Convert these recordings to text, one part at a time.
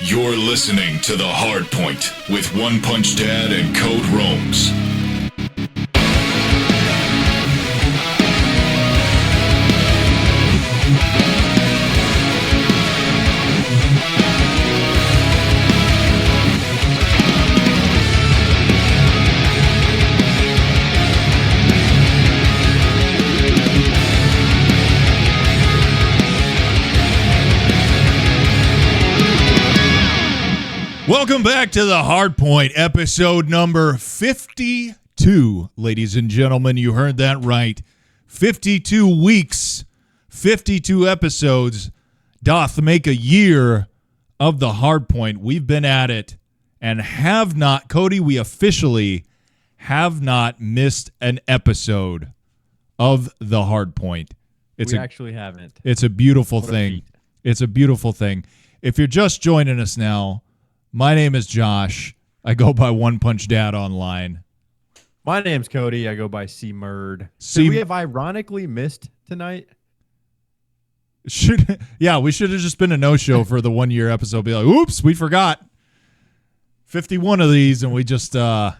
You're listening to The Hardpoint with Onexpunchxdad and Code Rome's. Welcome back to the Hardpoint, episode number 52. Ladies and gentlemen, you heard that right. 52 weeks, 52 episodes doth make a year of the Hardpoint. We've been at it and have not, Cody, we officially have not missed an episode of the Hardpoint. We actually haven't. It's a beautiful thing. It's a beautiful thing. If you're just joining us now, my name is Josh. I go by Onexpunchxdad online. My name's Cody. I go by C-Murd. Did we have ironically missed tonight? We should have just been a no-show for the 1 year episode. Be like, oops, we forgot 51 of these, and we just dang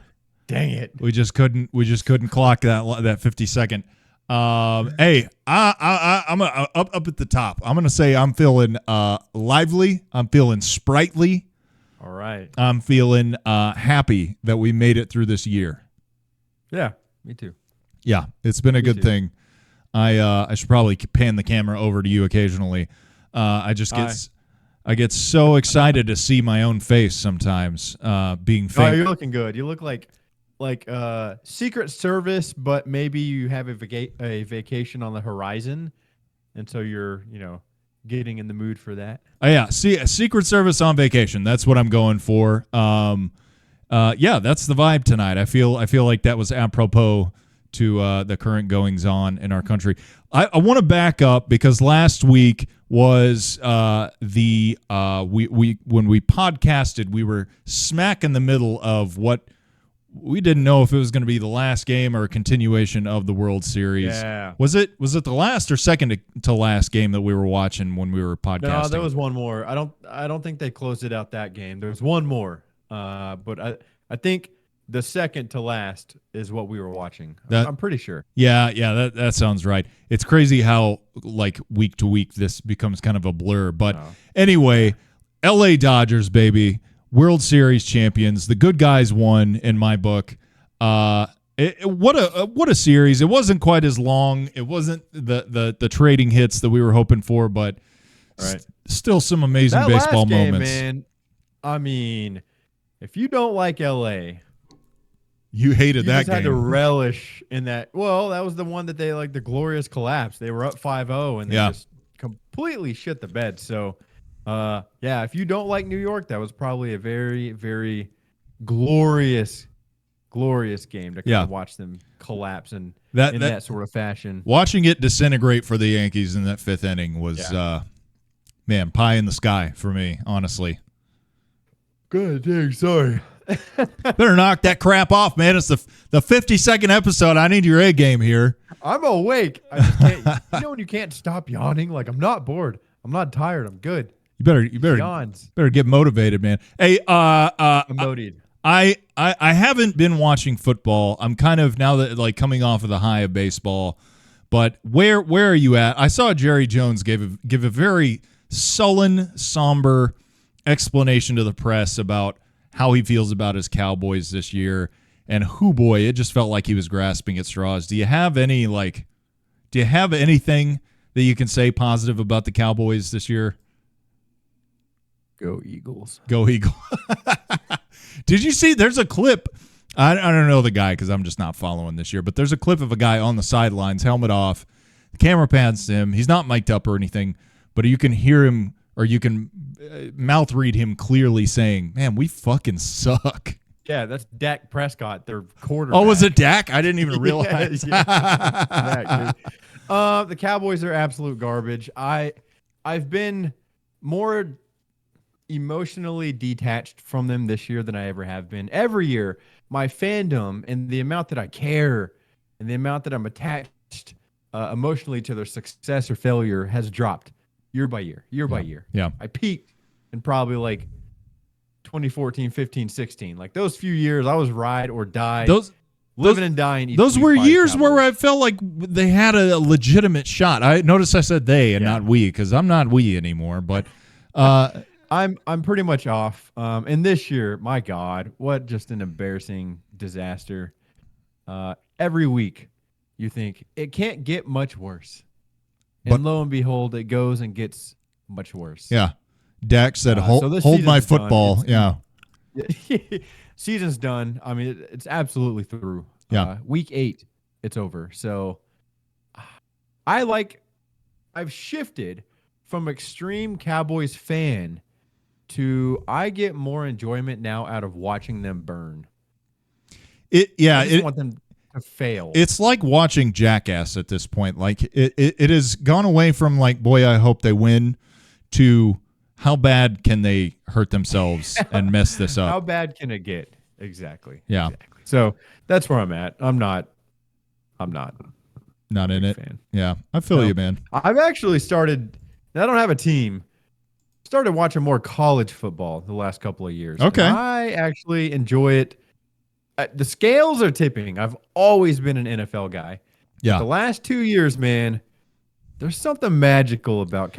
it, we just couldn't clock that 52nd. Hey, I'm up at the top. I'm gonna say I'm feeling lively. I'm feeling sprightly. All right. I'm feeling happy that we made it through this year. Yeah, me too. Yeah, it's been a good thing. I should probably pan the camera over to you occasionally. I get so excited to see my own face sometimes. Being fake. Oh, you're looking good. You look like Secret Service, but maybe you have a vacation on the horizon, and so you're getting in the mood for that. Oh, yeah, see, Secret Service on vacation. That's what I'm going for. Yeah, that's the vibe tonight. I feel like that was apropos to the current goings on in our country. I want to back up because last week was when we podcasted, we were smack in the middle of what we didn't know if it was going to be the last game or a continuation of the World Series. Yeah. Was it the last or second to last game that we were watching when we were podcasting? No, there was one more. I don't think they closed it out that game. There was one more. But I think the second to last is what we were watching. I'm pretty sure. Yeah, that sounds right. It's crazy how like week to week this becomes kind of a blur. But anyway, LA Dodgers, baby. World Series champions. The good guys won in my book. What a series. It wasn't quite as long. It wasn't the trading hits that we were hoping for, but still some amazing baseball moments. Man, I mean, if you don't like LA, you hated that game. You had to relish in that. Well, that was the one that they the glorious collapse. They were up 5-0 and they just completely shit the bed. So if you don't like New York, that was probably a very, very glorious game to kind of watch them collapse in that sort of fashion. Watching it disintegrate for the Yankees in that fifth inning was, pie in the sky for me, honestly. Good, dang, sorry. Better knock that crap off, man. It's the 52nd episode. I need your A game here. I'm awake. I just can't. When you can't stop yawning, I'm not bored. I'm not tired. I'm good. You better get motivated, man. Hey, motivated. I haven't been watching football. I'm kind of now that coming off of the high of baseball. But where are you at? I saw Jerry Jones give a very sullen, somber explanation to the press about how he feels about his Cowboys this year. And boy, it just felt like he was grasping at straws. Do you have anything that you can say positive about the Cowboys this year? Go Eagles. Go Eagles. Did you see there's a clip? I don't know the guy because I'm just not following this year, but there's a clip of a guy on the sidelines, helmet off. The camera pans to him. He's not mic'd up or anything, but you can hear him or you can mouth read him clearly saying, man, we fucking suck. Yeah, that's Dak Prescott, their quarterback. Oh, was it Dak? I didn't even realize. Dak, the Cowboys are absolute garbage. I've been more emotionally detached from them this year than I ever have been. Every year, my fandom and the amount that I care and the amount that I'm attached emotionally to their success or failure has dropped year by year, by year. Yeah. I peaked in probably 2014, 15, 16. Like those few years, I was ride or die. Living and dying. Those were years where I felt like they had a legitimate shot. I noticed I said they and not we because I'm not we anymore. But I'm pretty much off. And this year, my God, what just an embarrassing disaster. Every week, you think it can't get much worse, and lo and behold, it goes and gets much worse. Yeah, Dak said, "Hold my football." Yeah. Season's done. I mean, it's absolutely through. Yeah. Week 8, it's over. So I've shifted from extreme Cowboys fan to I get more enjoyment now out of watching them burn. I just want them to fail. It's like watching Jackass at this point. Like it has gone away from like, boy, I hope they win, to how bad can they hurt themselves and mess this up? How bad can it get? Exactly. Yeah. Exactly. So that's where I'm at. I'm not in it. Fan. Yeah. I feel you, man. I've actually started, I don't have a team, started watching more college football the last couple of years. Okay. And I actually enjoy it. The scales are tipping. I've always been an NFL guy. Yeah. But the last 2 years, man, there's something magical about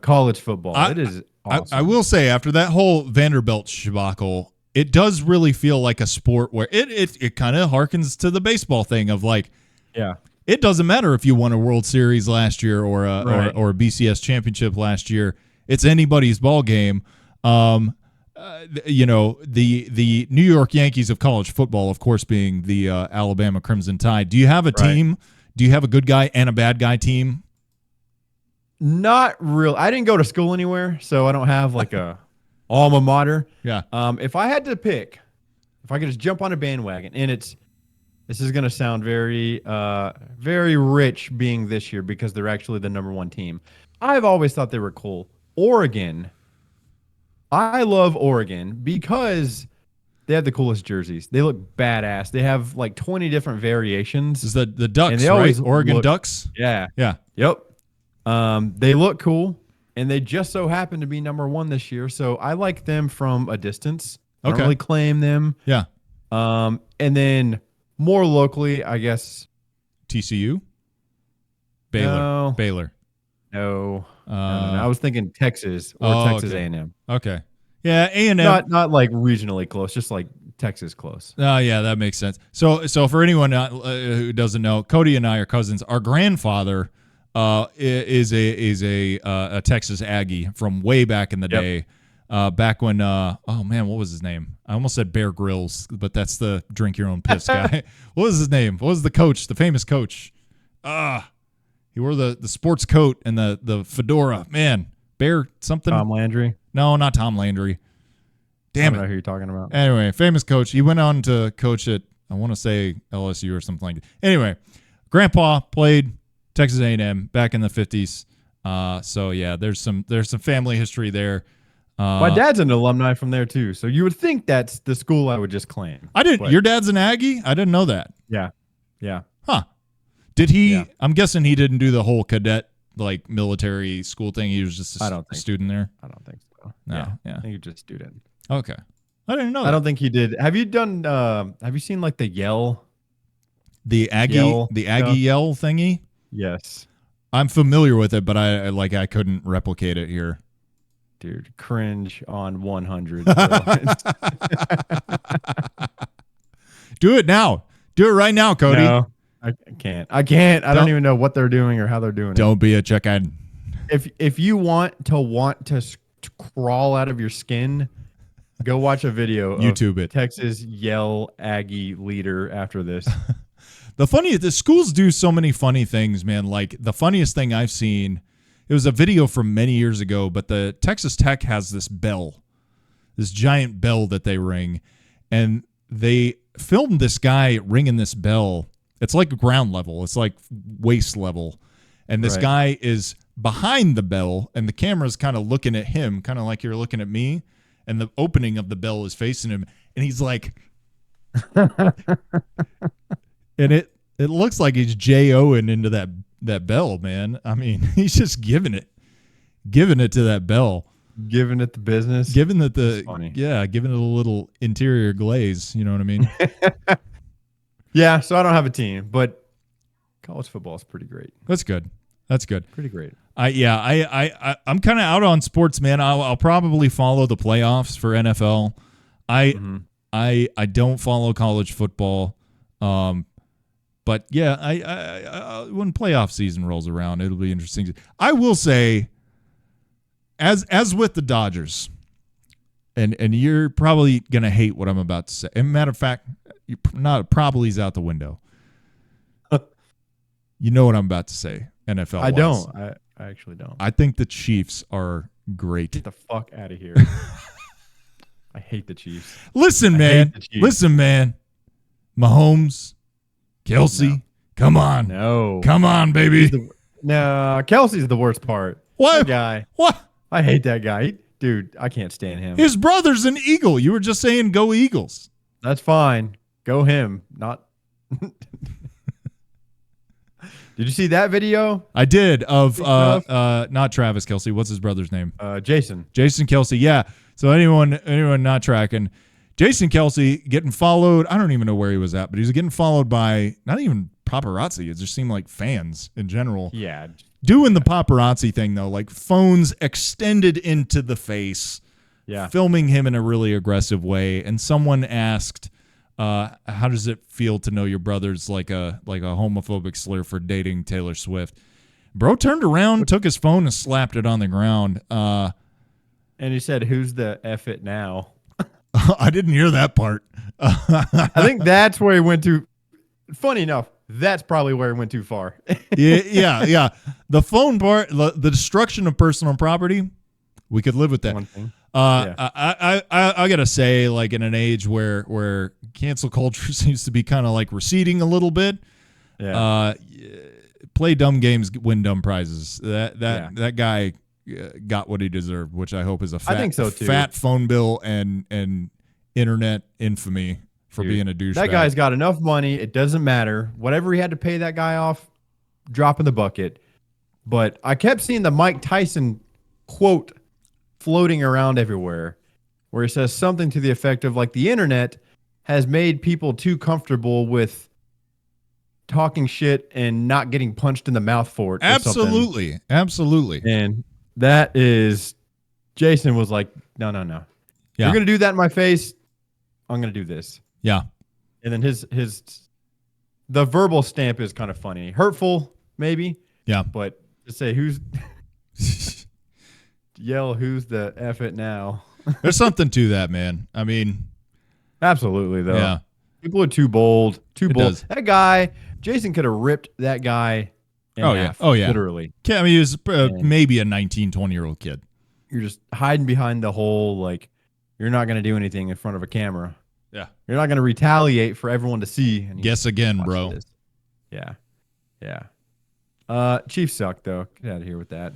college football. It is awesome. I will say, after that whole Vanderbilt debacle, it does really feel like a sport where it kind of harkens to the baseball thing of like, yeah, it doesn't matter if you won a World Series last year or a BCS championship last year. It's anybody's ball game. The New York Yankees of college football, of course, being the Alabama Crimson Tide. Do you have a team? Do you have a good guy and a bad guy team? Not real. I didn't go to school anywhere, so I don't have like a alma mater. Yeah. If I had to pick, if I could just jump on a bandwagon, and this is going to sound very, very rich being this year because they're actually the #1 team. I've always thought they were cool. Oregon. I love Oregon because they have the coolest jerseys. They look badass. They have like 20 different variations. This is the Ducks, and they always right? Oregon Ducks? Yeah. Yeah. Yep. They look cool, and they just so happen to be #1 this year. So I like them from a distance. I don't really claim them. Yeah. And then more locally, I guess. TCU? Baylor. No. I was thinking Texas or Texas A&M. Okay. Yeah, A&M. Not like regionally close, just like Texas close. Oh, yeah, that makes sense. So for anyone who doesn't know, Cody and I are cousins. Our grandfather is a Texas Aggie from way back in the day. Back when what was his name? I almost said Bear Grylls, but that's the drink your own piss guy. What was his name? What was the coach? The famous coach? He wore the sports coat and the fedora. Man, Bear something. Tom Landry? No, not Tom Landry. Damn I don't it. know who you're talking about. Anyway, famous coach. He went on to coach at, I want to say, LSU or something like that. Anyway, Grandpa played Texas A&M back in the 50s. So yeah, there's some family history there. My dad's an alumni from there too, so you would think that's the school I would just claim. I didn't. Your dad's an Aggie? I didn't know that. Yeah. Huh? Did he? Yeah. I'm guessing he didn't do the whole cadet like military school thing. He was just a student there. I don't think so. No. Yeah. I think he's just a student. Okay. I didn't know that. I don't think he did. Have you done? Have you seen like the Yell? The Aggie Yell thingy? Yes. I'm familiar with it, but I couldn't replicate it here. Dude, cringe on 100. Do it now. Do it right now, Cody. No, I can't. I don't even know what they're doing or how they're doing it. Don't be a chicken. If you want to crawl out of your skin, go watch a video. YouTube it. Texas Yell Aggie leader after this. The schools do so many funny things, man. Like the funniest thing I've seen, it was a video from many years ago, but the Texas Tech has this bell, this giant bell that they ring, and they filmed this guy ringing this bell. It's like ground level. It's like waist level. And this guy is behind the bell, and the camera's kind of looking at him, kind of like you're looking at me, and the opening of the bell is facing him, and he's like... And it looks like he's J-O-ing into that bell, man. I mean, he's just giving it to that bell. Giving it the business. Giving it a little interior glaze. You know what I mean? Yeah. So I don't have a team, but college football is pretty great. That's good. Pretty great. I'm kind of out on sports, man. I'll probably follow the playoffs for NFL. I don't follow college football. But yeah, I when playoff season rolls around, it'll be interesting. I will say, as with the Dodgers, and you're probably gonna hate what I'm about to say. As a matter of fact, you probably's out the window. You know what I'm about to say. NFL. I don't. I actually don't. I think the Chiefs are great. Get the fuck out of here. I hate the Chiefs. Listen, man. Mahomes, Kelsey, come on. No. Come on, baby. No, Kelsey's the worst part. What? That guy. What? I hate that guy. Dude, I can't stand him. His brother's an Eagle. You were just saying go Eagles. That's fine. Go him. Not. Did you see that video? I did of not Travis Kelce. What's his brother's name? Jason Kelce. Yeah. So anyone not tracking, Jason Kelce getting followed. I don't even know where he was at, but he was getting followed by not even paparazzi. It just seemed like fans in general. Yeah. Doing the paparazzi thing though, like phones extended into the face. Yeah. Filming him in a really aggressive way. And someone asked, how does it feel to know your brother's like a homophobic slur for dating Taylor Swift? Bro turned around, took his phone and slapped it on the ground. And he said, "Who's the F it now?" I didn't hear that part. I think that's where he went to. Funny enough, that's probably where he went too far. yeah. The phone part, the destruction of personal property, we could live with that. One thing. I gotta say, like in an age where cancel culture seems to be kind of like receding a little bit, play dumb games, win dumb prizes. That guy got what he deserved, which I hope is a fat, I think so too. Fat phone bill and internet infamy for being a douchebag. That guy's got enough money. It doesn't matter. Whatever he had to pay that guy off, drop in the bucket. But I kept seeing the Mike Tyson quote floating around everywhere where he says something to the effect of like the internet has made people too comfortable with talking shit and not getting punched in the mouth for it. Absolutely. And that is, Jason was like, no. Yeah. You're going to do that in my face. I'm going to do this. Yeah. And then the verbal stamp is kind of funny. Hurtful, maybe. Yeah. But to say yell, who's the F it now? There's something to that, man. I mean, absolutely, though. Yeah. People are too bold. Does. That guy, Jason could have ripped that guy in half. Oh, yeah. Literally. I mean, he was maybe a 19, 20-year-old kid. You're just hiding behind the whole, like, you're not going to do anything in front of a camera. Yeah. You're not going to retaliate for everyone to see. And guess again, bro. This. Yeah. Chiefs suck, though. Get out of here with that.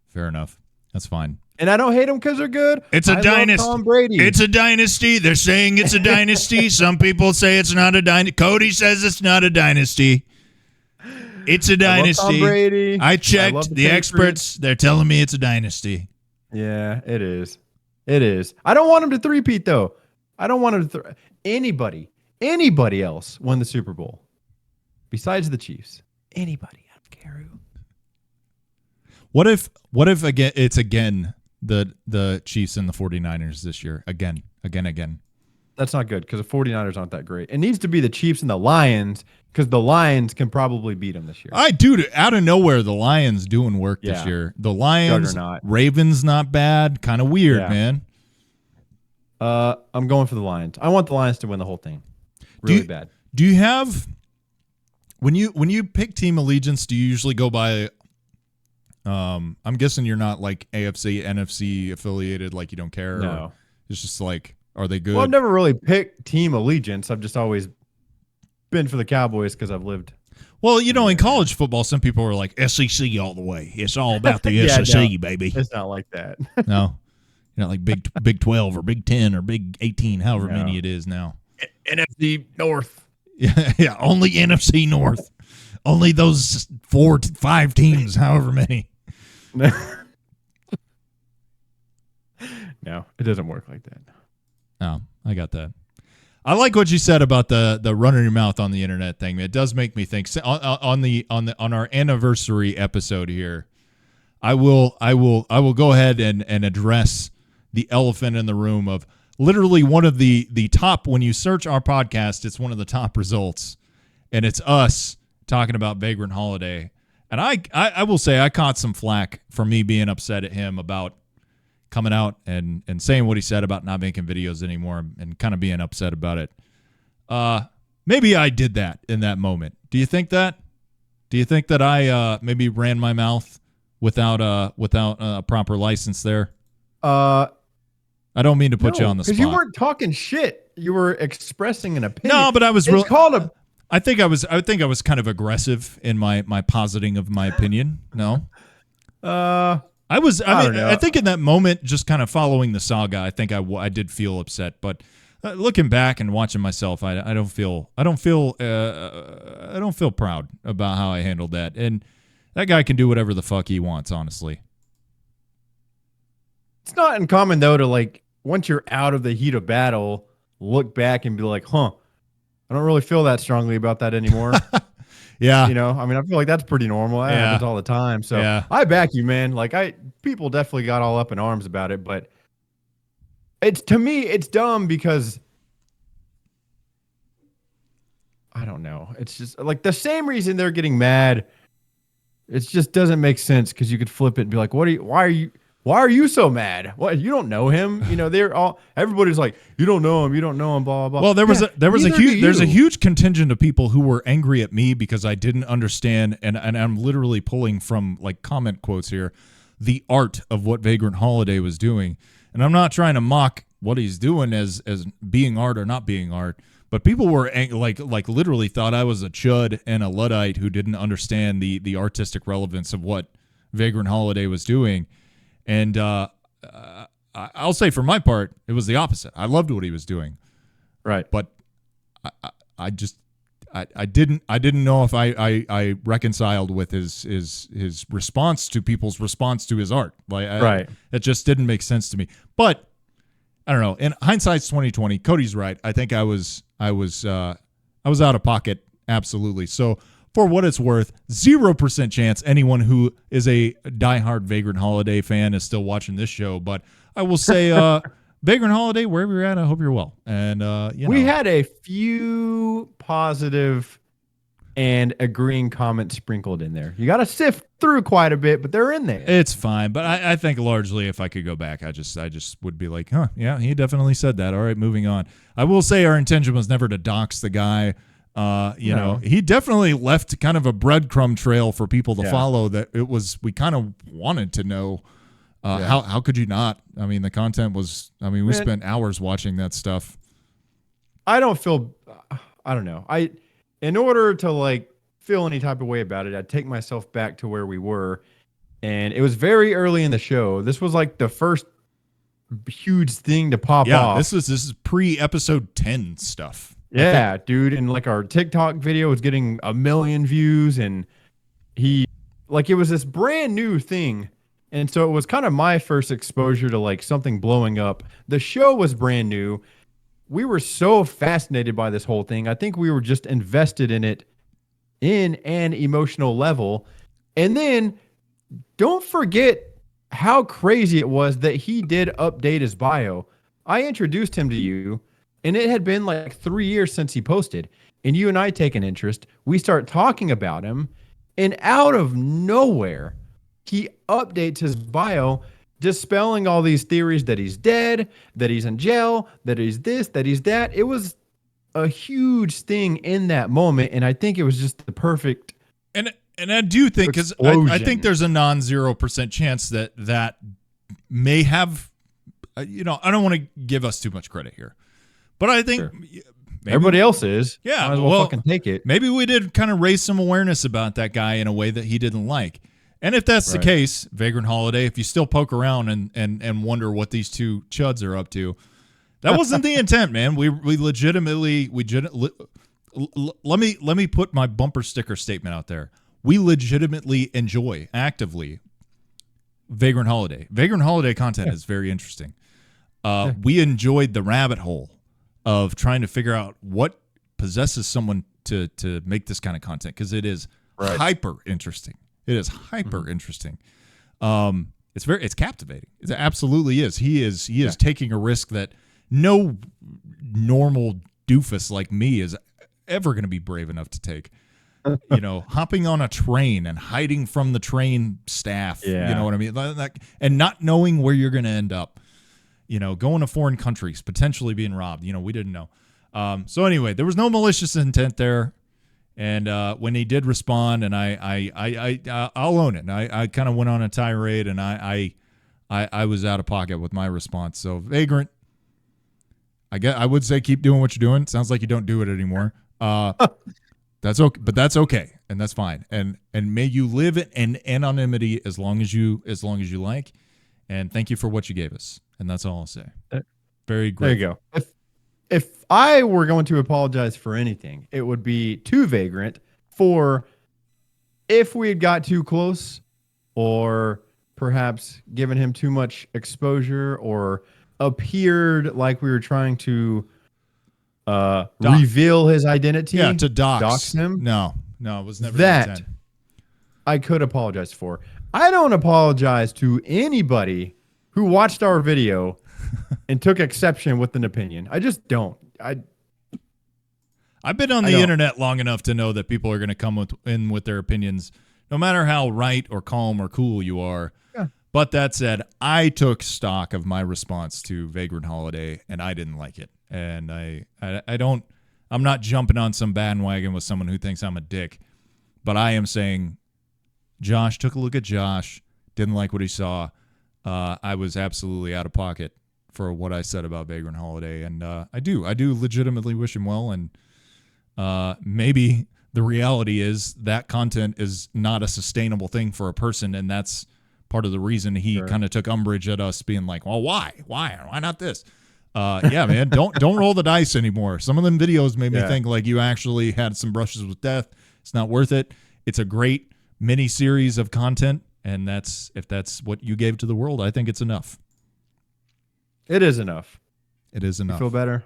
Fair enough. That's fine. And I don't hate them because they're good. It's a dynasty. Tom Brady. It's a dynasty. They're saying it's a dynasty. Some people say it's not a dynasty. Cody says it's not a dynasty. It's a dynasty. Tom Brady. I checked. The experts, they're telling me it's a dynasty. Yeah, it is. It is. I don't want him to three-peat, though. I don't want him to anybody else win the Super Bowl besides the Chiefs. Anybody. I don't care who. What if again it's the Chiefs and the 49ers this year? Again. That's not good because the 49ers aren't that great. It needs to be the Chiefs and the Lions because the Lions can probably beat them this year. Out of nowhere, the Lions doing work this year. The Lions, Juggernaut. Ravens not bad. Kind of weird, man. I'm going for the Lions. I want the Lions to win the whole thing. Really bad. Do you have when you pick team allegiance, do you usually go by I'm guessing you're not like AFC, NFC affiliated, like you don't care. No. It's just like, are they good? Well, I've never really picked team allegiance. I've just always been for the Cowboys because I've lived. Well, in college football, some people are like SEC all the way. It's all about the SEC, baby. It's not like that. No. You're not like Big 12 or Big 10 or Big 18, however many it is now. NFC North. Yeah, only NFC North. Only those 4 to 5 teams, however many. No, it doesn't work like that. Oh, I got that. I like what you said about the running your mouth on the internet thing. It does make me think. On our anniversary episode here, I will go ahead and address the elephant in the room of literally one of the top, when you search our podcast, it's one of the top results, and it's us talking about Vagrant Holiday. And I will say I caught some flack for me being upset at him about coming out and saying what he said about not making videos anymore and kind of being upset about it. Maybe I did that in that moment. Do you think that? Do you think that I maybe ran my mouth without a proper license there? I don't mean to put you on the spot. Because you weren't talking shit. You were expressing an opinion. No, but I was really called a. I think I was kind of aggressive in my positing of my opinion. No. I think in that moment, just kind of following the saga, I think I did feel upset. But looking back and watching myself, I don't feel proud about how I handled that. And that guy can do whatever the fuck he wants, honestly. It's not uncommon though to, like, once you're out of the heat of battle, look back and be like, I don't really feel that strongly about that anymore. Yeah. You know, I mean, I feel like that's pretty normal. That happens all the time. So yeah. I back you, man. Like, people definitely got all up in arms about it, but to me, it's dumb because I don't know. It's just like the same reason they're getting mad. It just doesn't make sense because you could flip it and be like, why are you so mad? What, you don't know him? You know, everybody's like, you don't know him, blah blah blah. Well, there's a huge contingent of people who were angry at me because I didn't understand, and I'm literally pulling from like comment quotes here, the art of what Vagrant Holiday was doing. And I'm not trying to mock what he's doing as being art or not being art, but people were like literally thought I was a chud and a Luddite who didn't understand the artistic relevance of what Vagrant Holiday was doing. And I'll say for my part, it was the opposite. I loved what he was doing, right? But I didn't know if I reconciled with his response to people's response to his art. Right. It just didn't make sense to me. But I don't know. In hindsight's 2020. Cody's right. I think I was out of pocket. Absolutely. So, for what it's worth, 0% chance anyone who is a diehard Vagrant Holiday fan is still watching this show. But I will say, Vagrant Holiday, wherever you're at, I hope you're well. And we had a few positive and agreeing comments sprinkled in there. You got to sift through quite a bit, but they're in there. It's fine. But I think largely, if I could go back, I just would be like, yeah, he definitely said that. All right, moving on. I will say our intention was never to dox the guy. You know, he definitely left kind of a breadcrumb trail for people to follow. That we kind of wanted to know how could you not? I mean, the content was. I mean, we spent hours watching that stuff. I don't know. In order to like feel any type of way about it, I'd take myself back to where we were, and it was very early in the show. This was like the first huge thing to pop off. Yeah, this is pre-episode 10 stuff. Yeah, dude, and like our TikTok video was getting 1 million views, and it was this brand new thing, and so it was kind of my first exposure to like something blowing up. The show was brand new. We were so fascinated by this whole thing. I think we were just invested in it in an emotional level, and then don't forget how crazy it was that he did update his bio. I introduced him to you. And it had been like 3 years since he posted. And you and I take an interest. We start talking about him. And out of nowhere, he updates his bio, dispelling all these theories that he's dead, that he's in jail, that he's this, that he's that. It was a huge thing in that moment. And I think it was just the perfect. And I do think, because I think there's a non-0% chance that may have, I don't want to give us too much credit here. But I think everybody else is. Yeah. Might as well fucking take it. Maybe we did kind of raise some awareness about that guy in a way that he didn't like. And if that's the case, Vagrant Holiday, if you still poke around and wonder what these two chuds are up to, that wasn't the intent, man. We legitimately, let me put my bumper sticker statement out there. We legitimately enjoy actively Vagrant Holiday. Vagrant Holiday content is very interesting. We enjoyed the rabbit hole of trying to figure out what possesses someone to make this kind of content, because it is hyper interesting. It is hyper interesting. It's captivating. It absolutely is. He is taking a risk that no normal doofus like me is ever going to be brave enough to take. Hopping on a train and hiding from the train staff. You know what I mean? And not knowing where you're going to end up. Going to foreign countries, potentially being robbed. We didn't know. So anyway, there was no malicious intent there. And when he did respond, and I'll own it. I kind of went on a tirade, and I was out of pocket with my response. So Vagrant, I would say keep doing what you're doing. Sounds like you don't do it anymore. That's okay, but that's okay, and that's fine. And may you live in anonymity as long as you like. And thank you for what you gave us. And that's all I'll say. Very great. There you go. If I were going to apologize for anything, it would be to Vagrant for if we had got too close, or perhaps given him too much exposure, or appeared like we were trying to reveal his identity. Yeah, to dox him. No, it was never that intent. I could apologize for. I don't apologize to anybody who watched our video and took exception with an opinion. I just don't. I've been on the internet long enough to know that people are going to come in with their opinions, no matter how right or calm or cool you are. Yeah. But that said, I took stock of my response to Vagrant Holiday, and I didn't like it. And I'm not jumping on some bandwagon with someone who thinks I'm a dick, but I am saying Josh took a look at Josh, didn't like what he saw. I was absolutely out of pocket for what I said about Vagrant Holiday, and I do legitimately wish him well. And maybe the reality is that content is not a sustainable thing for a person, and that's part of the reason he kind of took umbrage at us being like, well, why not this? Yeah, man, don't roll the dice anymore. Some of them videos made me think like you actually had some brushes with death. It's not worth it. It's a great mini series of content, and if that's what you gave to the world, I think it's enough. It is enough. It is enough. You feel better?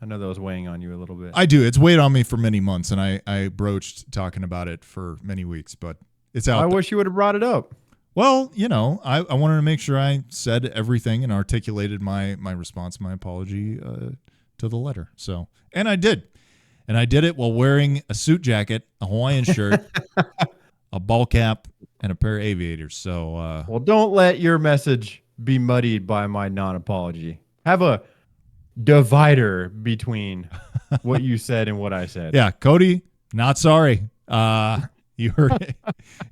I know that was weighing on you a little bit. I do. It's weighed on me for many months, and I broached talking about it for many weeks, but it's out. I wish you would have brought it up. Well, I wanted to make sure I said everything and articulated my response, my apology to the letter. So, and I did. And I did it while wearing a suit jacket, a Hawaiian shirt, a ball cap, and a pair of aviators. So, well, don't let your message be muddied by my non-apology. Have a divider between what you said and what I said. Yeah, Cody, not sorry. You heard it.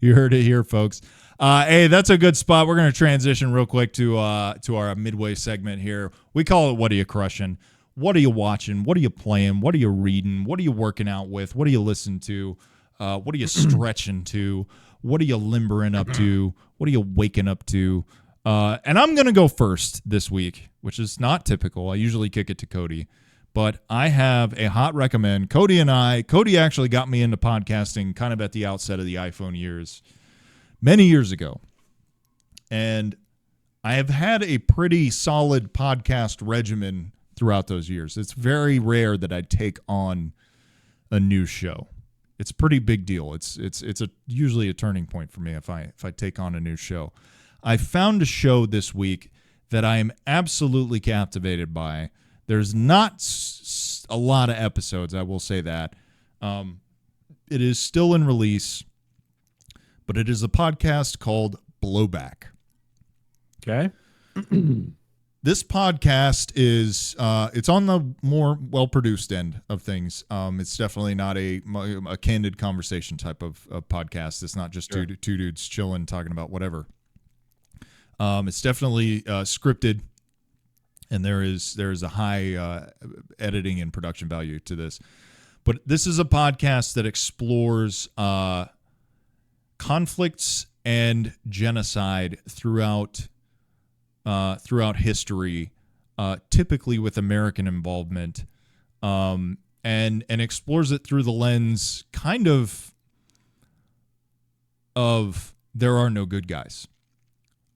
You heard it here, folks. Hey, that's a good spot. We're going to transition real quick to our midway segment here. We call it What Are You Crushing? What are you watching? What are you playing? What are you reading? What are you working out with? What are you listening to? What are you stretching to? What are you limbering up to? What are you waking up to? And I'm going to go first this week, which is not typical. I usually kick it to Cody. But I have a hot recommend. Cody actually got me into podcasting kind of at the outset of the iPhone years, many years ago. And I have had a pretty solid podcast regimen throughout those years. It's very rare that I take on a new show. It's a pretty big deal. It's usually a turning point for me if I take on a new show. I found a show this week that I am absolutely captivated by. There's not a lot of episodes, I will say that. It is still in release, but it is a podcast called Blowback. Okay. This podcast is it's on the more well-produced end of things. It's definitely not a candid conversation type of podcast. It's not just two dudes chilling, talking about whatever. It's definitely scripted, and there is a high editing and production value to this. But this is a podcast that explores conflicts and genocide throughout history, typically with American involvement, and explores it through the lens kind of there are no good guys.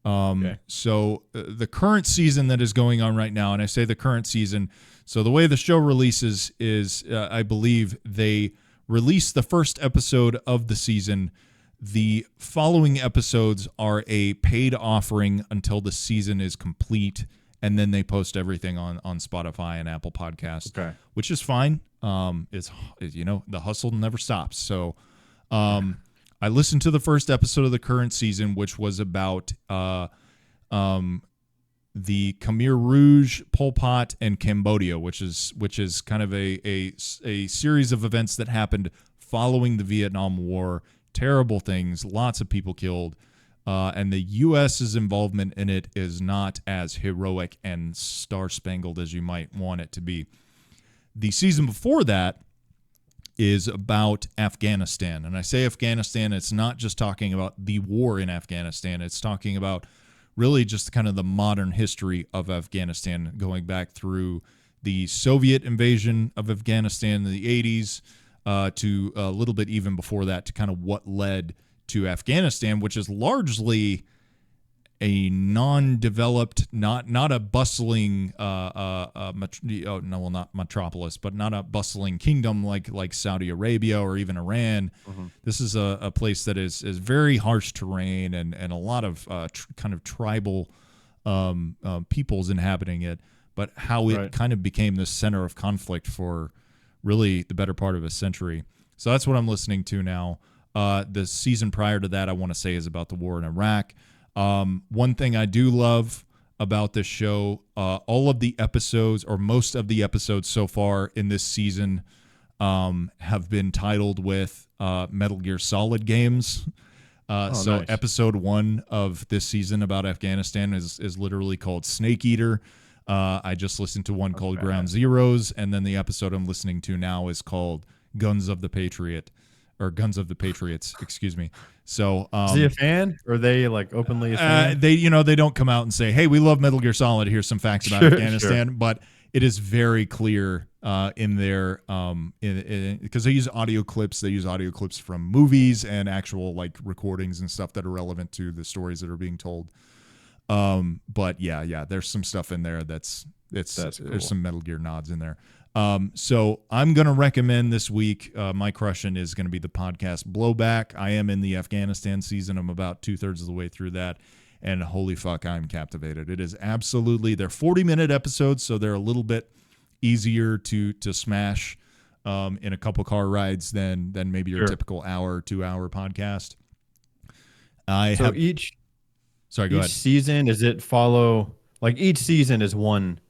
So the current season that is going on right now, and I say the current season, so the way the show releases is, I believe they release the first episode of the season. The following episodes are a paid offering until the season is complete, and then they post everything on Spotify and Apple Podcasts, which is fine. It's the hustle never stops. So I listened to the first episode of the current season, which was about the Khmer Rouge, Pol Pot, and Cambodia, which is kind of a series of events that happened following the Vietnam War. Terrible things, lots of people killed, and the U.S.'s involvement in it is not as heroic and star-spangled as you might want it to be. The season before that is about Afghanistan. And I say Afghanistan, it's not just talking about the war in Afghanistan. It's talking about really just kind of the modern history of Afghanistan, going back through the Soviet invasion of Afghanistan in the 80s to a little bit even before that, to kind of what led to Afghanistan, which is largely a non-developed, not a bustling, not metropolis, but not a bustling kingdom like Saudi Arabia or even Iran. This is a place that is very harsh terrain and a lot of kind of tribal peoples inhabiting it, but how it kind of became the center of conflict for really the better part of a century. So that's what I'm listening to now. The season prior to that, I want to say, is about the war in Iraq. One thing I do love about this show, all of the episodes, or most of the episodes so far in this season, have been titled with Metal Gear Solid games. Nice. Episode 1 of this season about Afghanistan is literally called Snake Eater. I just listened to one called Ground Zeroes, and then the episode I'm listening to now is called Guns of the Patriots, excuse me. So, is he a fan, or are they like openly a fan? They don't come out and say, "Hey, we love Metal Gear Solid. Here's some facts about Afghanistan." But it is very clear in their because they use audio clips. They use audio clips from movies and actual like recordings and stuff that are relevant to the stories that are being told. But yeah, there's some stuff in there that's cool. There's some Metal Gear nods in there. So I'm going to recommend this week, my crushing is going to be the podcast Blowback. I am in the Afghanistan season. I'm about 2/3 of the way through that, and holy fuck, I'm captivated. It is absolutely, they're 40-minute episodes, so they're a little bit easier to smash in a couple car rides than maybe your typical hour, 2-hour podcast. Each ahead. Season, does it follow, like each season is one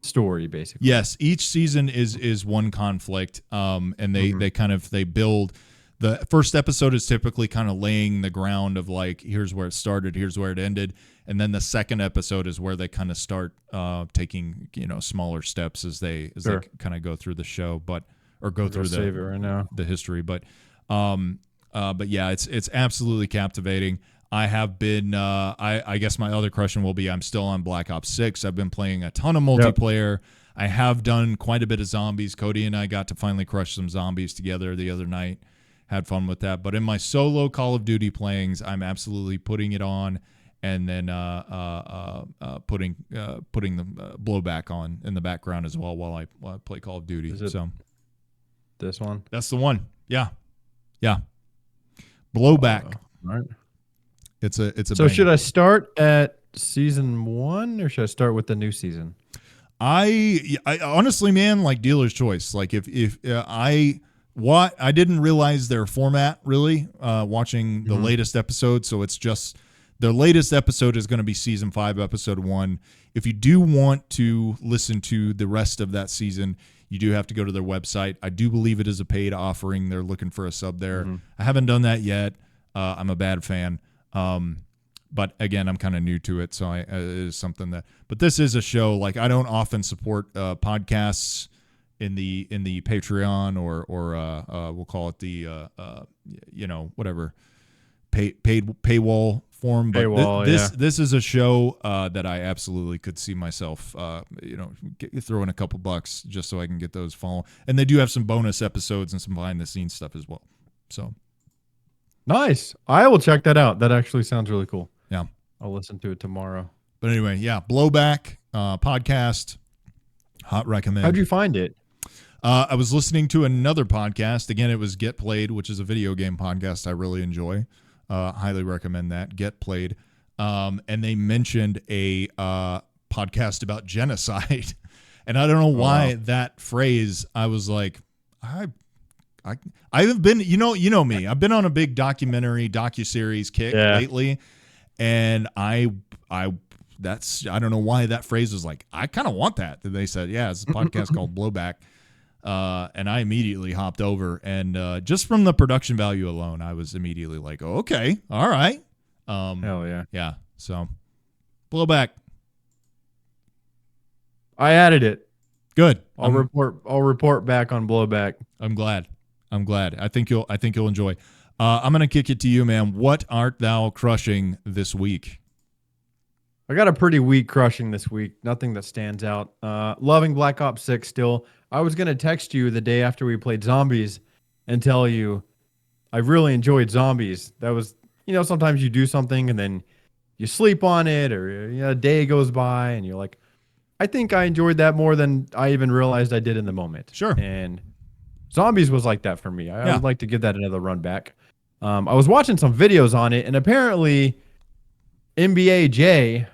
story basically? Yes, each season is one conflict, and they build. The first episode is typically kind of laying the ground of like, here's where it started, here's where it ended, and then the second episode is where they kind of start taking smaller steps as they kind of go through the show, through the history. But yeah, it's absolutely captivating. I have been, I guess my other question will be, I'm still on Black Ops 6. I've been playing a ton of multiplayer. Yep. I have done quite a bit of zombies. Cody and I got to finally crush some zombies together the other night. Had fun with that. But in my solo Call of Duty playings, I'm absolutely putting it on and then putting the blowback on in the background as well while I play Call of Duty. So this one? That's the one. Yeah. Blowback. All right. It's a So banger. Should I start at season 1 or should I start with the new season? I honestly, man, like dealer's choice. Like if I didn't realize their format really watching the latest episode. So it's just their latest episode is going to be season 5, episode 1. If you do want to listen to the rest of that season, you do have to go to their website. I do believe it is a paid offering. They're looking for a sub there. I haven't done that yet. I'm a bad fan. But again, I'm kind of new to it, so it is something that. But this is a show, like I don't often support podcasts in the Patreon or we'll call it the whatever paywall form. But this is a show that I absolutely could see myself throwing a couple bucks just so I can get those follow. And they do have some bonus episodes and some behind the scenes stuff as well. So. Nice. I will check that out. That actually sounds really cool. Yeah. I'll listen to it tomorrow. But anyway, yeah, Blowback podcast, hot recommend. How'd you find it? I was listening to another podcast. Again, it was Get Played, which is a video game podcast I really enjoy. Highly recommend that. Get Played. And they mentioned a podcast about genocide. And I don't know why that phrase, I was like, I have been, you know me. I've been on a big docuseries kick lately. And I don't know why that phrase was like, I kind of want that. And they said, yeah, it's a podcast called Blowback. And I immediately hopped over, and just from the production value alone, I was immediately like, oh, okay, all right. Hell yeah. Yeah. So Blowback. I added it. Good. I'll report back on Blowback. I'm glad. I think you'll enjoy. I'm gonna kick it to you, man. What art thou crushing this week? I got a pretty weak crushing this week. Nothing that stands out. Loving Black Ops 6 still. I was going to text you the day after we played Zombies and tell you I really enjoyed Zombies. That was, sometimes you do something and then you sleep on it, or a day goes by and you're like, I think I enjoyed that more than I even realized I did in the moment. Sure. And Zombies was like that for me. I would like to give that another run back. I was watching some videos on it, and apparently NBA J,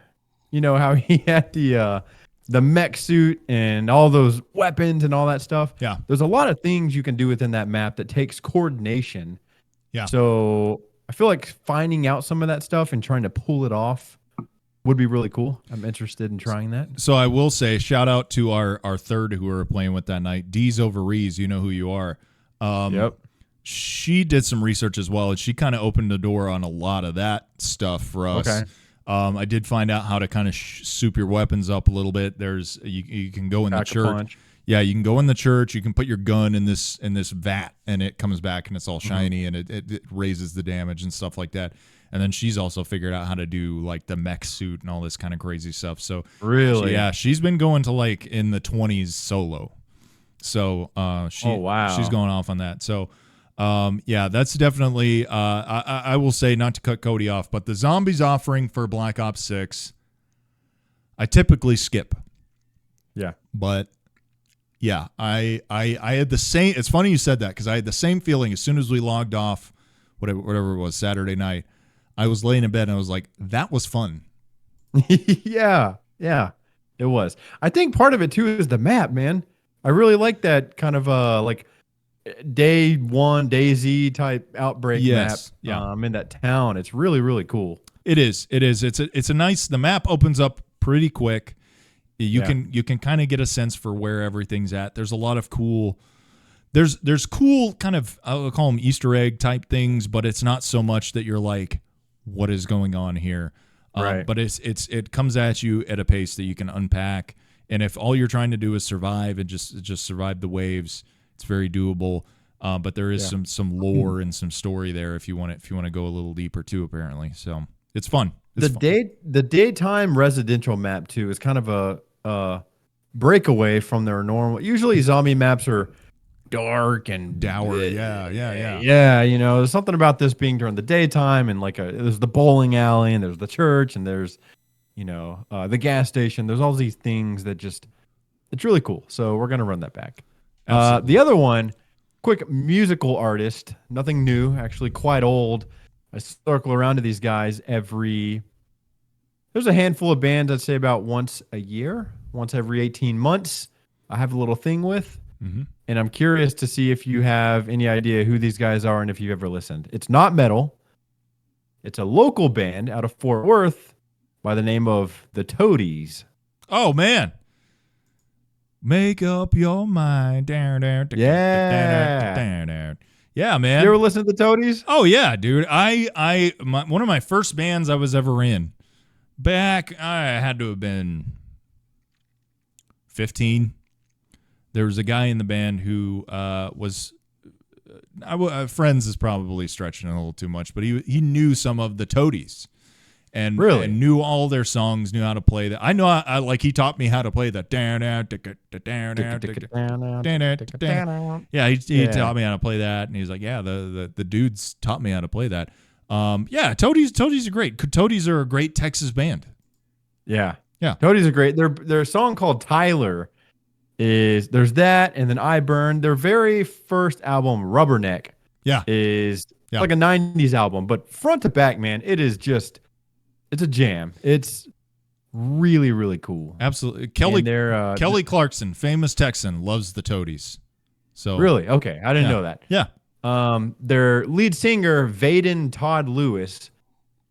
how he had the mech suit and all those weapons and all that stuff. Yeah. There's a lot of things you can do within that map that takes coordination. Yeah. So I feel like finding out some of that stuff and trying to pull it off would be really cool. I'm interested in trying that. So I will say, shout out to our third who we were playing with that night, D's over Rees. You know who you are. Yep. She did some research as well, and she kind of opened the door on a lot of that stuff for us. Okay. I did find out how to kind of soup your weapons up a little bit. There's you can go in the church. Punch. Yeah, you can go in the church. You can put your gun in this vat, and it comes back and it's all shiny, and it raises the damage and stuff like that. And then she's also figured out how to do like the mech suit and all this kind of crazy stuff. So really, she's been going to like in the 20s solo. So she's going off on that. So that's definitely I will say, not to cut Cody off, but the Zombies offering for Black Ops 6, I typically skip. Yeah. But yeah, I had the same. It's funny you said that, because I had the same feeling as soon as we logged off, whatever it was, Saturday night. I was laying in bed and I was like, that was fun. yeah, it was. I think part of it too is the map, man. I really like that kind of like day one, DayZ type outbreak map. Yeah. In that town. It's really, really cool. It is. It's a nice. The map opens up pretty quick. You can kind of get a sense for where everything's at. There's a lot of cool. There's cool kind of, I'll call them Easter egg type things, but it's not so much that you're like, what is going on here? Right. But it comes at you at a pace that you can unpack. And if all you're trying to do is survive and just survive the waves, it's very doable. But there is some lore and some story there if you want to go a little deeper too, apparently. So it's fun. The daytime residential map too is kind of a breakaway from their normal. Usually zombie maps are dark and dour. Yeah. There's something about this being during the daytime, and like there's the bowling alley, and there's the church, and there's the gas station. There's all these things that it's really cool. So we're gonna run that back. The other one, quick musical artist, nothing new, actually quite old. I circle around to these guys there's a handful of bands I'd say about once a year, once every 18 months. I have a little thing with. Mm-hmm. And I'm curious to see if you have any idea who these guys are and if you've ever listened. It's not metal. It's a local band out of Fort Worth by the name of the Toadies. Oh, man. Make up your mind. Yeah. Yeah, man. You ever listen to the Toadies? Oh, yeah, dude. One of my first bands I was ever in, back, I had to have been 15. There was a guy in the band who was friends is probably stretching a little too much, but he knew some of the Toadies, and really knew all their songs, knew how to play that. I know, like he taught me how to play that. Yeah, he taught me how to play that, and he's like, yeah, the dudes taught me how to play that. Toadies are great. Toadies are a great Texas band. Yeah. Yeah. Toadies are great. Their song called Tyler there's that, and then I Burn. Their very first album, Rubberneck, is like a 90s album, but front to back, man, it's a jam. It's really, really cool. Absolutely. Kelly Clarkson, famous Texan, loves the Toadies. So really? Okay. I didn't know that. Yeah. Their lead singer, Vaden Todd Lewis.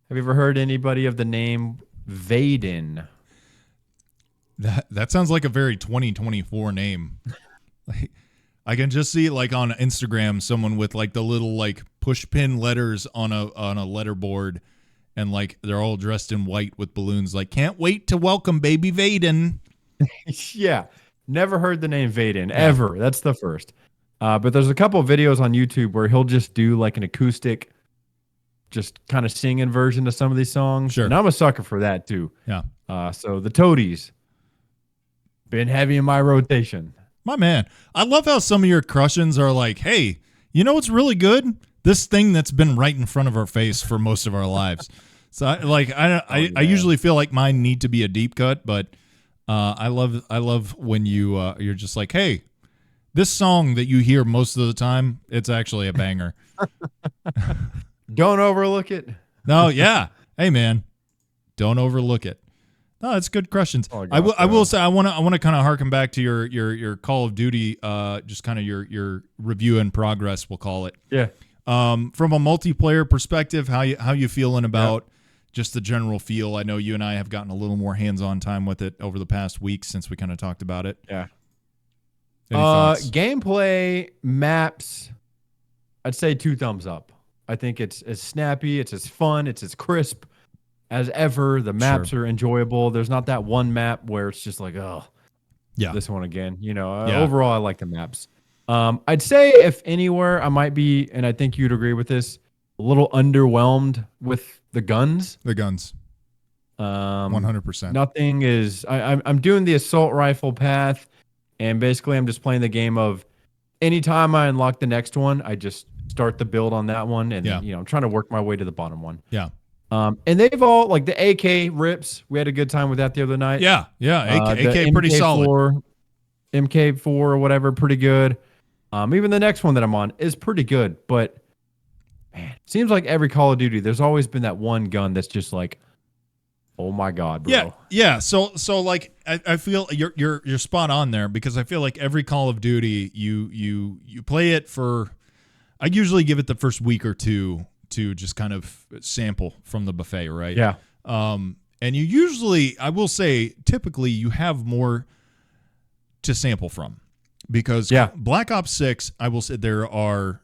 Have you ever heard anybody of the name Vaden? That sounds like a very 2024 name. Like, I can just see like on Instagram someone with like the little like push pin letters on a letterboard, and like they're all dressed in white with balloons. Like, can't wait to welcome baby Vaden. Yeah, never heard the name Vaden ever. That's the first. But there's a couple of videos on YouTube where he'll just do like an acoustic, just kind of singing version of some of these songs. Sure. And I'm a sucker for that too. Yeah. So the Toadies been heavy in my rotation. My man, I love how some of your crushins are like, hey, you know what's really good? This thing that's been right in front of our face for most of our lives. So I usually feel like mine need to be a deep cut, but I love when you're just like, hey, this song that you hear most of the time, it's actually a banger. Don't overlook it. No, yeah. Hey man, don't overlook it. No, it's good questions. I will say I want to kind of harken back to your Call of Duty, just kind of your review in progress, we'll call it. Yeah. From a multiplayer perspective, how you feeling about just the general feel? I know you and I have gotten a little more hands-on time with it over the past week since we kind of talked about it. Yeah. Any thoughts? Gameplay, maps, I'd say 2 thumbs up. I think it's as snappy, it's as fun, it's as crisp as ever. The maps are enjoyable. There's not that one map where it's just like, oh, this one again. Overall, I like the maps. I'd say if anywhere, I might be, and I think you'd agree with this, a little underwhelmed with the guns. 100%. Nothing is. I'm doing the assault rifle path, and basically I'm just playing the game of anytime I unlock the next one, I just start the build on that one, and I'm trying to work my way to the bottom one. Yeah. And they've all, like the AK rips. We had a good time with that the other night. Yeah. AK pretty solid. MK4 or whatever, pretty good. Even the next one that I'm on is pretty good, but man, it seems like every Call of Duty, there's always been that one gun that's just like, oh my God, bro. Yeah. So like I feel you're spot on there, because I feel like every Call of Duty you play it for. I usually give it the first week or two to just kind of sample from the buffet, right? Yeah. And you usually, I will say, typically you have more to sample from, because Black Ops 6, I will say there are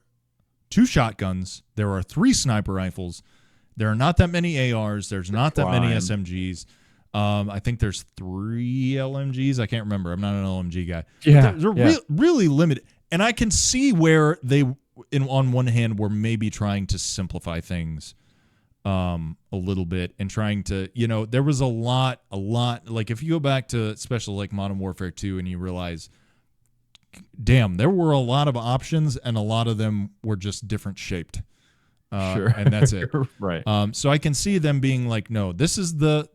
2 shotguns, there are 3 sniper rifles, there are not that many ARs, there's not that many SMGs. I think there's 3 LMGs. I can't remember. I'm not an LMG guy. Yeah. They're really limited. And I can see where they, on one hand, were maybe trying to simplify things a little bit, and trying to, there was a lot, like if you go back to especially like Modern Warfare 2 and you realize, damn, there were a lot of options and a lot of them were just different shaped. And that's it. Right. So I can see them being like, no, this is the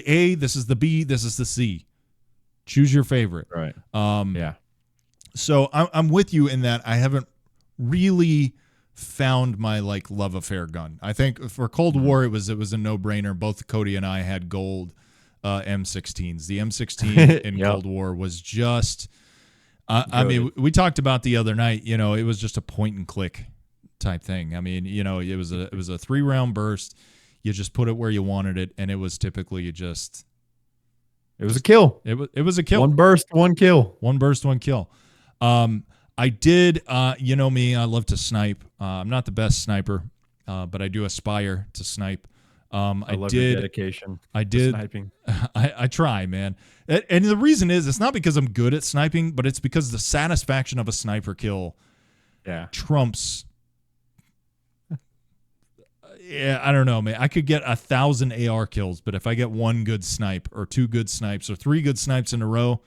A, this is the B, this is the C. Choose your favorite. Right. So I'm with you in that I haven't really found my like love affair gun. I think for Cold War it was a no-brainer. Both Cody and I had gold M16s. The M16 in Cold War was just I mean, we talked about the other night, it was just a point and click type thing. I mean, it was a 3-round burst. You just put it where you wanted it, and it was typically it was a kill. It was a kill. One burst, one kill. One burst, one kill. I did, me, I love to snipe. I'm not the best sniper, but I do aspire to snipe. I love your dedication. I did. Sniping. I try, man. And the reason is, it's not because I'm good at sniping, but it's because the satisfaction of a sniper kill trumps. I don't know, man. I could get 1,000 AR kills, but if I get 1 good snipe or 2 good snipes or 3 good snipes in a row,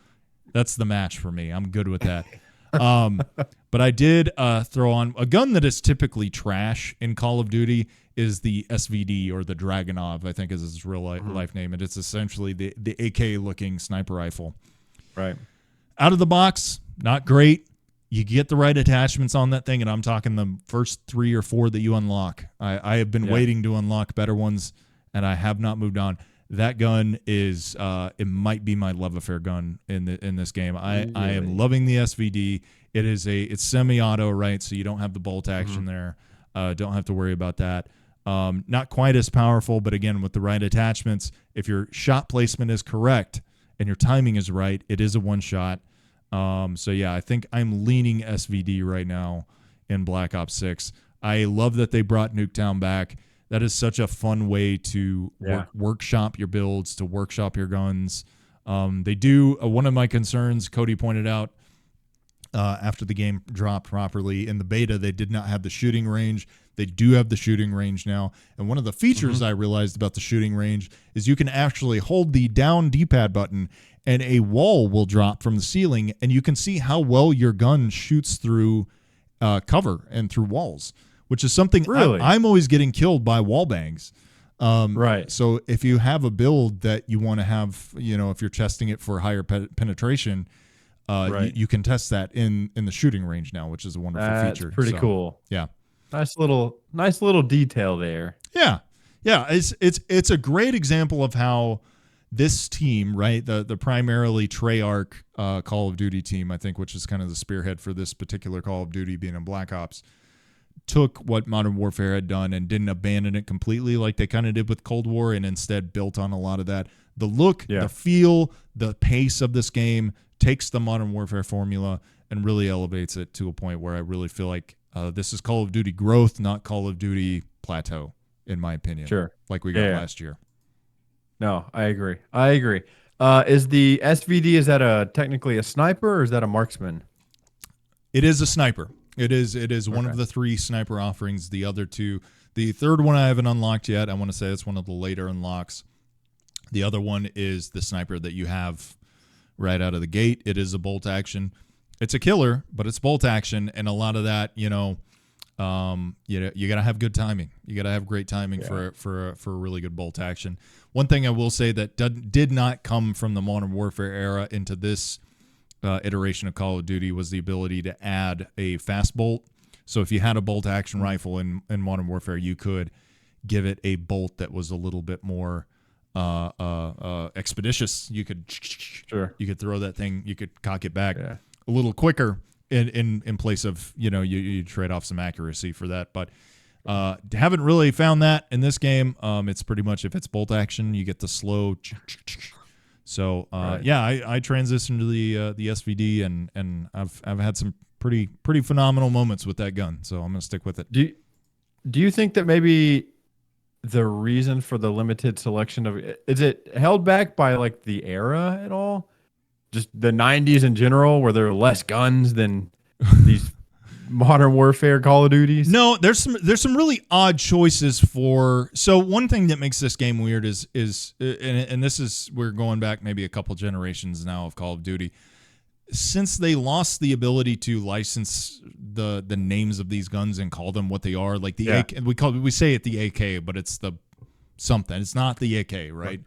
that's the match for me. I'm good with that. But I did throw on a gun that is typically trash in Call of Duty is the SVD, or the Dragunov, I think is its real life name. And it's essentially the AK looking sniper rifle. Right. Out of the box, not great. You get the right attachments on that thing, and I'm talking the first 3 or 4 that you unlock. I have been waiting to unlock better ones, and I have not moved on. That gun is it might be my love affair gun in this game. I am loving the SVD. It's semi-auto, right? So you don't have the bolt action there. Don't have to worry about that. Not quite as powerful, but again, with the right attachments, if your shot placement is correct and your timing is right, it is a one shot. So yeah, I think I'm leaning SVD right now in Black Ops 6. I love that they brought Nuketown back. That is such a fun way to workshop your builds, to workshop your guns. They do, one of my concerns, Cody pointed out, after the game dropped properly in the beta, they did not have the shooting range. They do have the shooting range now. And one of the features I realized about the shooting range is you can actually hold the down D-pad button and a wall will drop from the ceiling, and you can see how well your gun shoots through cover and through walls, which is something I'm always getting killed by wall bangs. Right. So if you have a build that you want to have, if you're testing it for higher penetration, you can test that in the shooting range now, which is a wonderful feature. That's pretty cool. Yeah. Nice little detail there. Yeah. Yeah. It's a great example of how this team, right, the primarily Treyarch Call of Duty team, I think, which is kind of the spearhead for this particular Call of Duty being in Black Ops, took what Modern Warfare had done and didn't abandon it completely like they kind of did with Cold War, and instead built on a lot of that. The look, the feel, the pace of this game takes the Modern Warfare formula and really elevates it to a point where I really feel like this is Call of Duty growth, not Call of Duty plateau, in my opinion. Sure. Like we got last year. No, I agree. Is the SVD, is that technically a sniper, or is that a marksman? It is a sniper. It is one of the 3 sniper offerings. The other 2, the third one I haven't unlocked yet. I want to say it's one of the later unlocks. The other one is the sniper that you have right out of the gate. It is a bolt action. It's a killer, but it's bolt action, and a lot of that, you gotta have good timing. You gotta have great timing for a really good bolt action. One thing I will say that did not come from the Modern Warfare era into this iteration of Call of Duty was the ability to add a fast bolt. So if you had a bolt action rifle in Modern Warfare, you could give it a bolt that was a little bit more expeditious. You could throw that thing, you could cock it back a little quicker in place of, you trade off some accuracy for that. But haven't really found that in this game. It's pretty much, if it's bolt action, you get the slow. So I transitioned to the SVD, and I've had some pretty phenomenal moments with that gun. So I'm gonna stick with it. Do you think that maybe the reason for the limited selection is it held back by like the era at all? Just the 90s in general, where there are less guns than these Modern Warfare Call of Duties? No, there's some really odd choices for. So one thing that makes this game weird is and this is, we're going back maybe a couple generations now of Call of Duty. Since they lost the ability to license the names of these guns and call them what they are, like the AK, we say it the AK, but it's the something. It's not the AK, right?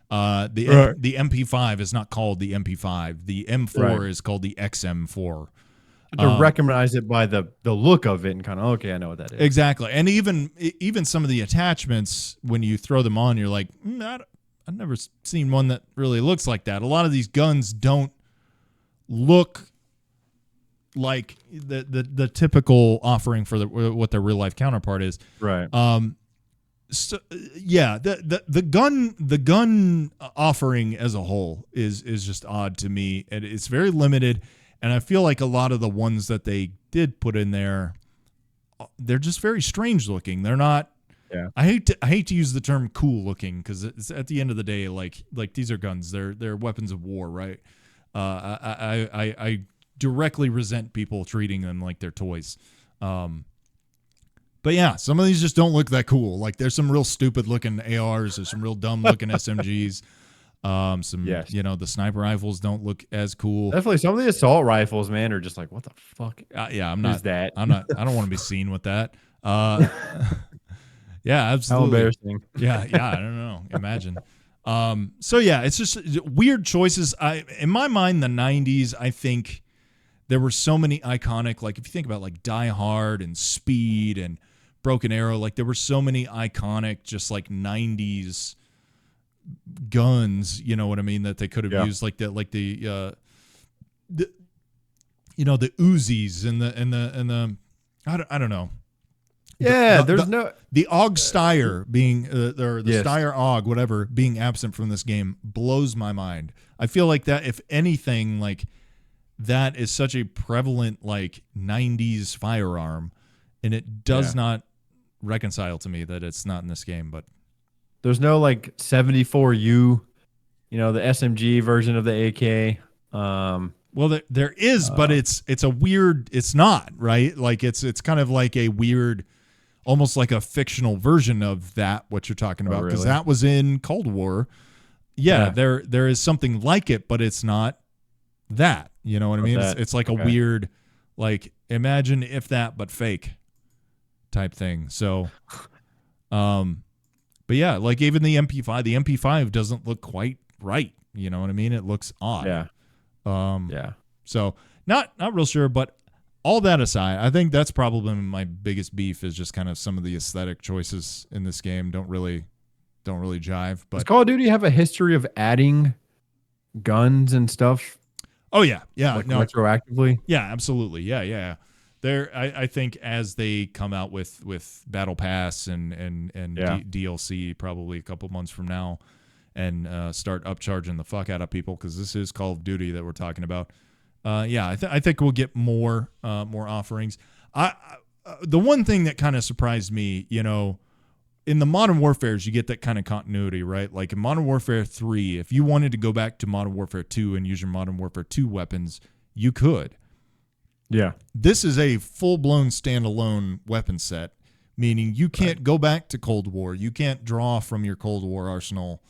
The MP5 is not called the MP5. The M4 is called the XM4. To recognize it by the look of it and kind of, okay, I know what that is. Exactly. And even some of the attachments, when you throw them on, you're like, I've never seen one that really looks like that. A lot of these guns don't look like the typical offering for what their real life counterpart is. Right. So yeah, the gun offering as a whole is just odd to me, and it's very limited. And I feel like a lot of the ones that they did put in there, they're just very strange looking. They're not. Yeah. I hate to use the term cool looking, because it's, at the end of the day, like these are guns. They're weapons of war, right? I directly resent people treating them like they're toys. But yeah, some of these just don't look that cool. Like there's some real stupid looking ARs. There's some real dumb looking SMGs. Yes. The sniper rifles don't look as cool. Definitely, some of the assault rifles, man, are just like, what the fuck? Yeah, I'm is that? I don't want to be seen with that. Yeah, How absolutely. embarrassing. Yeah, I don't know. Imagine. So yeah, it's just weird choices. In my mind, the 90s, I think there were so many iconic, like if you think about like Die Hard and Speed and Broken Arrow, like there were so many iconic just like 90s guns, you know what I mean, that they could have used, like the the Uzis and the I don't know. Yeah, the AUG Steyr being or the Steyr AUG, whatever, being absent from this game blows my mind. I feel like that, if anything, like that is such a prevalent like 90s firearm, and it does not reconcile to me that it's not in this game. But there's no like 74U, the SMG version of the AK. Well, there is, but it's a weird. It's not right. Like it's kind of like a weird, almost like a fictional version of that. What you're talking about, because that was in Cold War. Yeah, there is something like it, but it's not that. You know what I mean? It's like a weird, like imagine if that, but fake type thing. So, but yeah, like even the MP5 doesn't look quite right. You know what I mean? It looks odd. Yeah. So not real sure, but all that aside, I think that's probably my biggest beef is just kind of some of the aesthetic choices in this game don't really jive. But does Call of Duty have a history of adding guns and stuff? Oh yeah, like retroactively. Yeah, absolutely. Yeah. There, I think as they come out with Battle Pass and DLC probably a couple months from now, and start upcharging the fuck out of people, because this is Call of Duty that we're talking about. I think we'll get more offerings. The one thing that kind of surprised me, in the Modern Warfares, you get that kind of continuity, right? Like in Modern Warfare 3, if you wanted to go back to Modern Warfare 2 and use your Modern Warfare 2 weapons, you could. Yeah. This is a full-blown standalone weapon set, meaning you can't go back to Cold War. You can't draw from your Cold War arsenal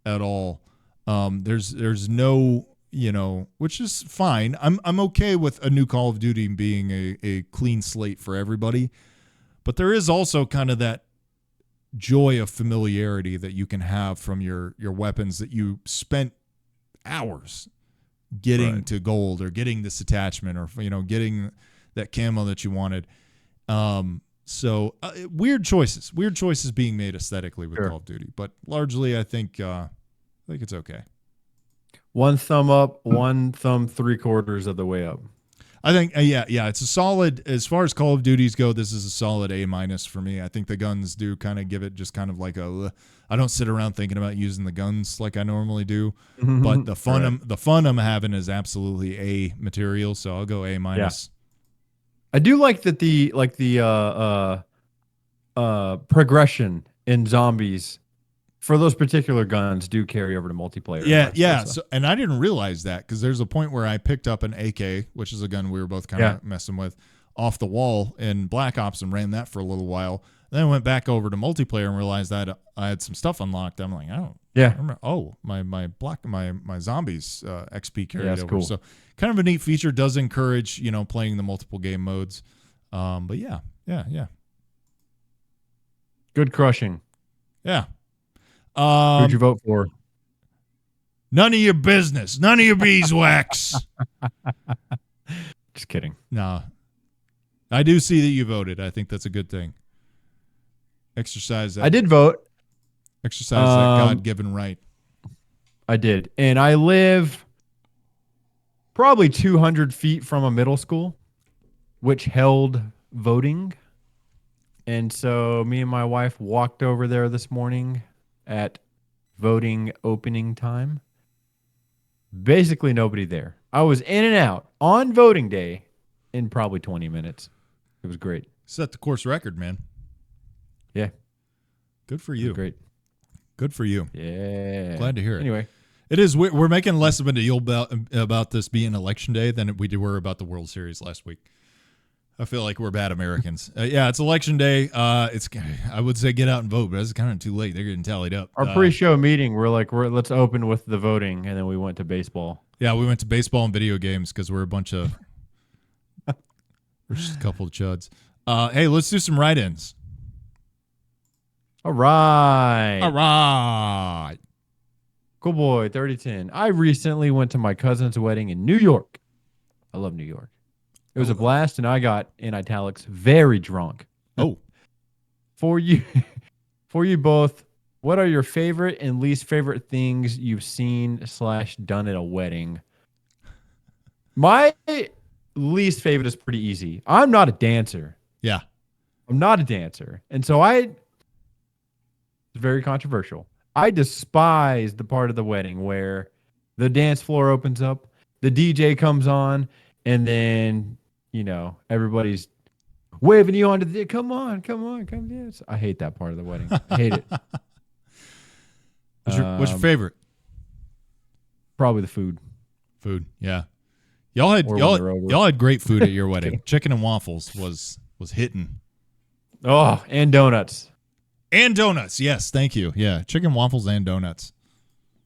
at all. There's no, which is fine. I'm okay with a new Call of Duty being a clean slate for everybody, but there is also kind of that joy of familiarity that you can have from your weapons that you spent hours getting to gold, or getting this attachment, or getting that camo that you wanted. So weird choices being made aesthetically with Call of Duty, but largely I think it's okay. One thumb up, one thumb 3/4 of the way up. I think it's a solid, as far as Call of Duties go, this is a solid A- for me. I think the guns do kind of give it just kind of like I don't sit around thinking about using the guns like I normally do, but the fun I'm having is absolutely A material, so I'll go A-. Yeah. I do like that the progression in zombies for those particular guns do carry over to multiplayer. Yeah. So, and I didn't realize that, because there's a point where I picked up an AK, which is a gun we were both kind of messing with, off the wall in Black Ops, and ran that for a little while. Then I went back over to multiplayer and realized that I had some stuff unlocked. I'm like, my zombies XP carried over. Cool. So kind of a neat feature. Does encourage playing the multiple game modes. But yeah. Good crushing. Yeah. Who'd you vote for? None of your business. None of your beeswax. Just kidding. No. I do see that you voted. I think that's a good thing. Exercise that. I did vote. Exercise that God-given right. I did. And I live probably 200 feet from a middle school, which held voting. And so me and my wife walked over there this morning at voting opening time. Basically nobody there. I was in and out on voting day in probably 20 minutes. It was great. Set the course record, man. Yeah. Good for you. Great. Good for you. Yeah. Glad to hear it. Anyway. It is. We're making less of a deal about this being election day than we were about the World Series last week. I feel like we're bad Americans. Yeah, it's election day. I would say get out and vote, but it's kind of too late. They're getting tallied up. Our pre-show meeting, let's open with the voting, and then we went to baseball. Yeah, we went to baseball and video games because we're a bunch of we're just a couple of chuds. Hey, let's do some write-ins. All right. All right. Cool boy, 3010. I recently went to my cousin's wedding in New York. I love New York. It was a blast, and I got, in italics, very drunk. Oh. For you both, what are your favorite and least favorite things you've seen / done at a wedding? My least favorite is pretty easy. I'm not a dancer. Yeah. I'm not a dancer. And so it's very controversial. I despise the part of the wedding where the dance floor opens up, the DJ comes on, and then, everybody's waving you onto the, come on, come dance. I hate that part of the wedding. I hate it. What's your favorite? Probably the food. Food, yeah. Y'all had great food at your wedding. Chicken and waffles was hitting. Oh, and donuts. And donuts, yes, thank you. Yeah, chicken, waffles, and donuts.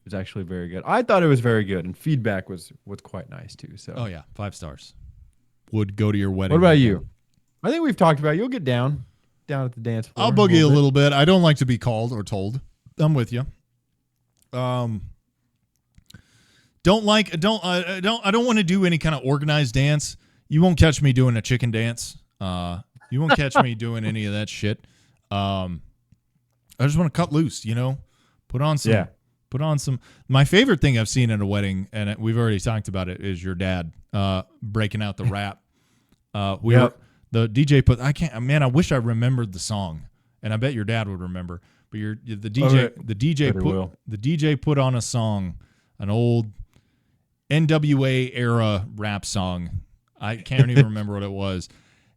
It was actually very good. I thought it was very good, and feedback was quite nice too. So. Oh yeah, 5 stars. Would go to your wedding. What about you? I think we've talked about it. You'll get down at the dance floor. I'll boogie a little bit. I don't like to be called or told. I'm with you. I don't want to do any kind of organized dance. You won't catch me doing a chicken dance. You won't catch me doing any of that shit. I just want to cut loose, put on some. My favorite thing I've seen at a wedding, and we've already talked about it, is your dad breaking out the rap. The DJ put. I wish I remembered the song, and I bet your dad would remember. But the DJ put on a song, an old NWA era rap song. I can't even remember what it was.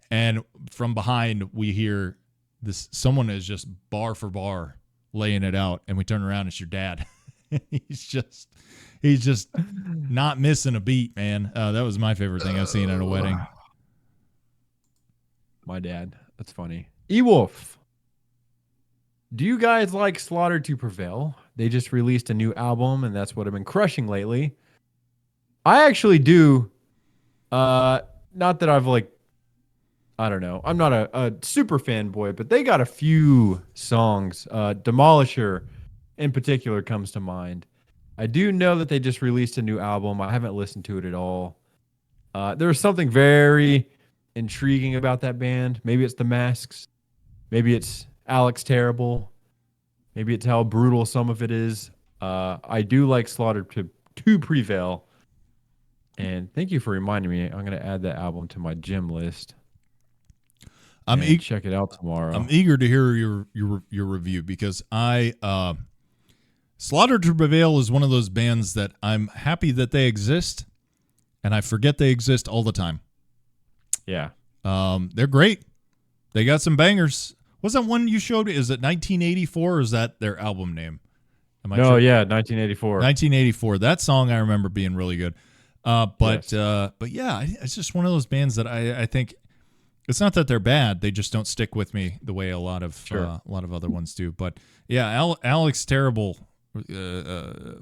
And from behind, we hear this. Someone is just bar for bar laying it out, and we turn around. It's your dad. He's just not missing a beat, man. That was my favorite thing I've seen at a wedding. My dad. That's funny. E-Wolf. Do you guys like Slaughter to Prevail? They just released a new album, and that's what I've been crushing lately. I actually do. Not that I've I don't know. I'm not a super fanboy, but they got a few songs. Demolisher in particular comes to mind. I do know that they just released a new album. I haven't listened to it at all. There's something very intriguing about that band. Maybe it's the masks. Maybe it's Alex Terrible. Maybe it's how brutal some of it is. I do like Slaughter to Prevail. And thank you for reminding me. I'm going to add that album to my gym list. Check it out tomorrow. I'm eager to hear your review because Slaughter to Prevail is one of those bands that I'm happy that they exist, and I forget they exist all the time. Yeah. They're great. They got some bangers. What's that one you showed? Is it 1984 or is that their album name? Yeah, 1984. 1984. That song I remember being really good. But yeah, it's just one of those bands that I think it's not that they're bad. They just don't stick with me the way a lot of other ones do. But yeah, Alex Terrible,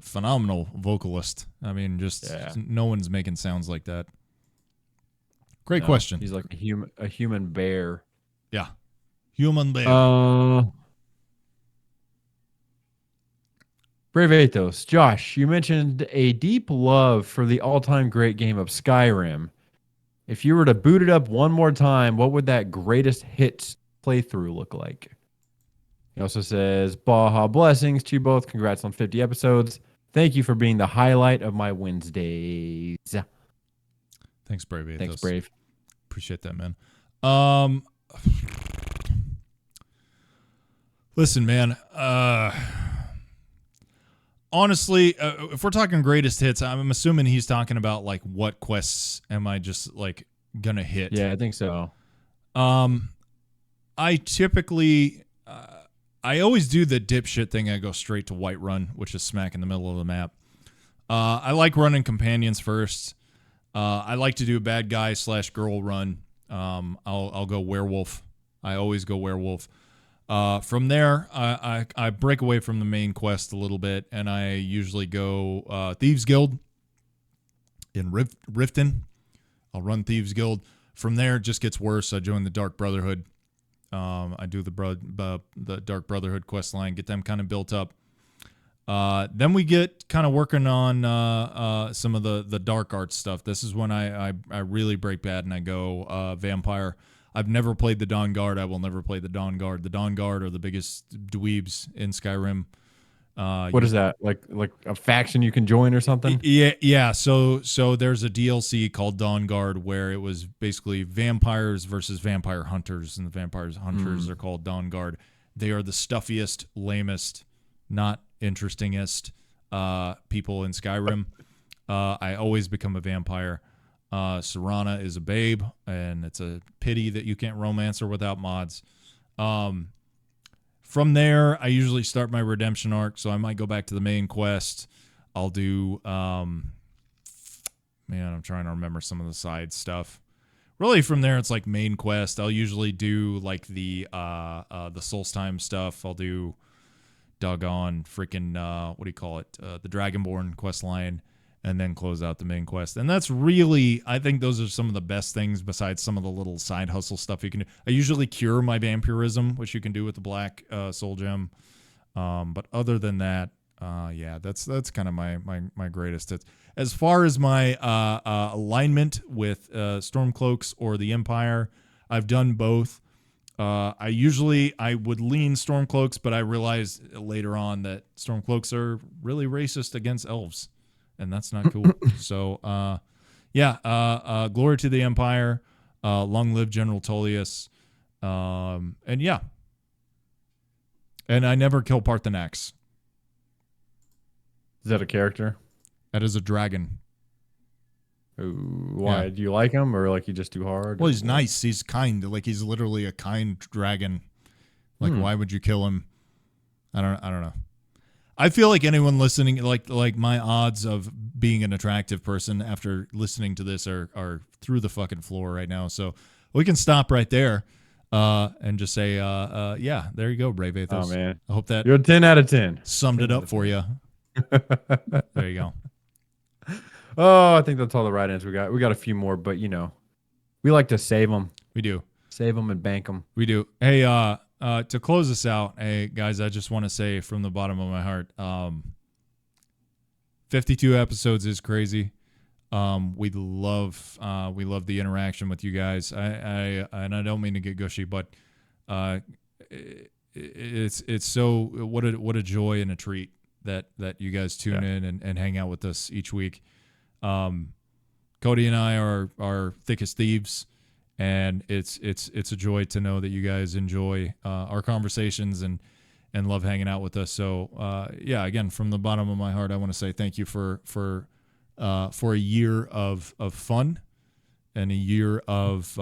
phenomenal vocalist. I mean, no one's making sounds like that. Great question. He's like a human bear. Yeah. Human bear. Brave Athos. Josh, you mentioned a deep love for the all-time great game of Skyrim. If you were to boot it up one more time, what would that greatest hits playthrough look like? He also says, Baja blessings to you both. Congrats on 50 episodes. Thank you for being the highlight of my Wednesdays. Thanks, Brave Athos. Thanks, Brave. Appreciate that, man. Listen, man. Honestly, if we're talking greatest hits, I'm assuming he's talking about what quests am I just gonna hit? Yeah, I think so. I typically, I always do the dipshit thing. I go straight to Whiterun, which is smack in the middle of the map. I like running companions first. I like to do a bad guy /girl run, I'll go werewolf. I always go werewolf. From there, I break away from the main quest a little bit, and I usually go Thieves Guild in Riften. I'll run Thieves Guild. From there, it just gets worse. I join the Dark Brotherhood. I do the Dark Brotherhood quest line, get them kind of built up. Then we get kind of working on some of the dark arts stuff. This is when I really break bad and I go vampire. I've never played the Dawn Guard. I will never play the Dawn Guard. The Dawn Guard are the biggest dweebs in Skyrim. What is that? Like a faction you can join or something? Yeah. So there's a DLC called Dawn Guard where it was basically vampires versus vampire hunters, and the vampires hunters are called Dawn Guard. They are the stuffiest, lamest, not interestingest people in Skyrim. I always become a vampire. Serana is a babe, and it's a pity that you can't romance her without mods. From there, I usually start my redemption arc, so I might go back to the main quest. I'll do, I'm trying to remember some of the side stuff. Really, from there, it's like main quest. I'll usually do like the Solstheim stuff. I'll do doggone freaking, what do you call it? The Dragonborn quest line, and then close out the main quest. And that's really, I think those are some of the best things besides some of the little side hustle stuff you can do. I usually cure my vampirism, which you can do with the black soul gem. But other than that, that's kind of my greatest hits. As far as my alignment with Stormcloaks or the Empire, I've done both. I would lean Stormcloaks, but I realized later on that Stormcloaks are really racist against elves, and that's not cool. So, glory to the Empire. Long live General Tullius. And I never kill Parthenax. Is that a character? That is a dragon. Ooh, why? Yeah. Do you like him, or like you just too hard? Well, he's nice. He's kind. Like he's literally a kind dragon. Like why would you kill him? I don't know. I feel like anyone listening, like my odds of being an attractive person after listening to this are through the fucking floor right now. So we can stop right there and just say, there you go, Brave Athos. Oh man, I hope that you're a 10 out of 10. Summed it up for you. There you go. Oh, I think that's all the right answers we got. We got a few more, but we like to save them. We do. Save them and bank them. We do. Hey, to close this out, hey guys, I just want to say from the bottom of my heart, 52 episodes is crazy. We love the interaction with you guys. I don't mean to get gushy, but it's so what a joy and a treat that you guys tune in and hang out with us each week. Cody and I are thick as thieves, and it's a joy to know that you guys enjoy our conversations and love hanging out with us. So again, from the bottom of my heart, I want to say thank you for a year of fun and a year of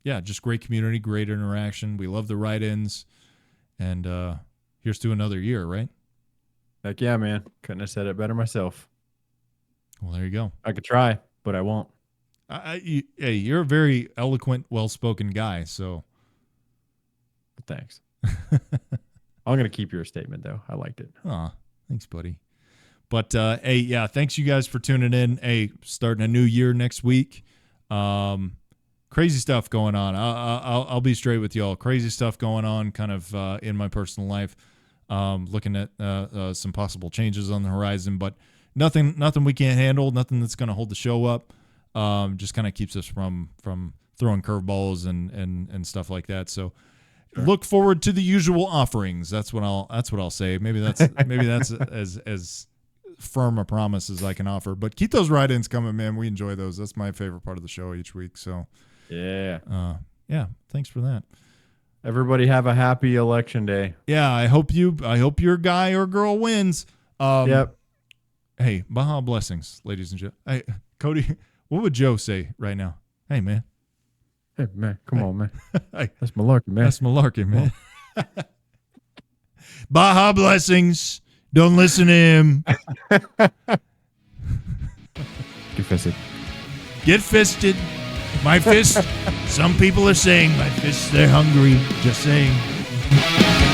just great community, great interaction. We love the write-ins, and here's to another year, right? Heck yeah, man. Couldn't have said it better myself. Well, there you go. I could try, but I won't. You're a very eloquent, well-spoken guy, so. Thanks. I'm going to keep your statement, though. I liked it. Aw, thanks, buddy. But, thanks you guys for tuning in. Hey, starting a new year next week. Crazy stuff going on. I'll be straight with y'all. Crazy stuff going on kind of in my personal life. Looking at some possible changes on the horizon, but nothing we can't handle, nothing that's going to hold the show up. Just kind of keeps us from throwing curveballs and stuff like that. So look forward to the usual offerings. That's what I'll say. Maybe that's as firm a promise as I can offer, but keep those write-ins coming, man. We enjoy those. That's my favorite part of the show each week. So thanks for that. Everybody have a happy election day. Yeah, I hope your guy or girl wins. Yep. Hey, Baja blessings, ladies and gentlemen. Hey, Cody, what would Joe say right now? Hey, man. Hey, man. Come on, man. Hey, that's malarkey, man. That's malarkey, man. Baja blessings. Don't listen to him. Get fisted. Get fisted. My fist. Some people are saying my fists, they're hungry. Just saying.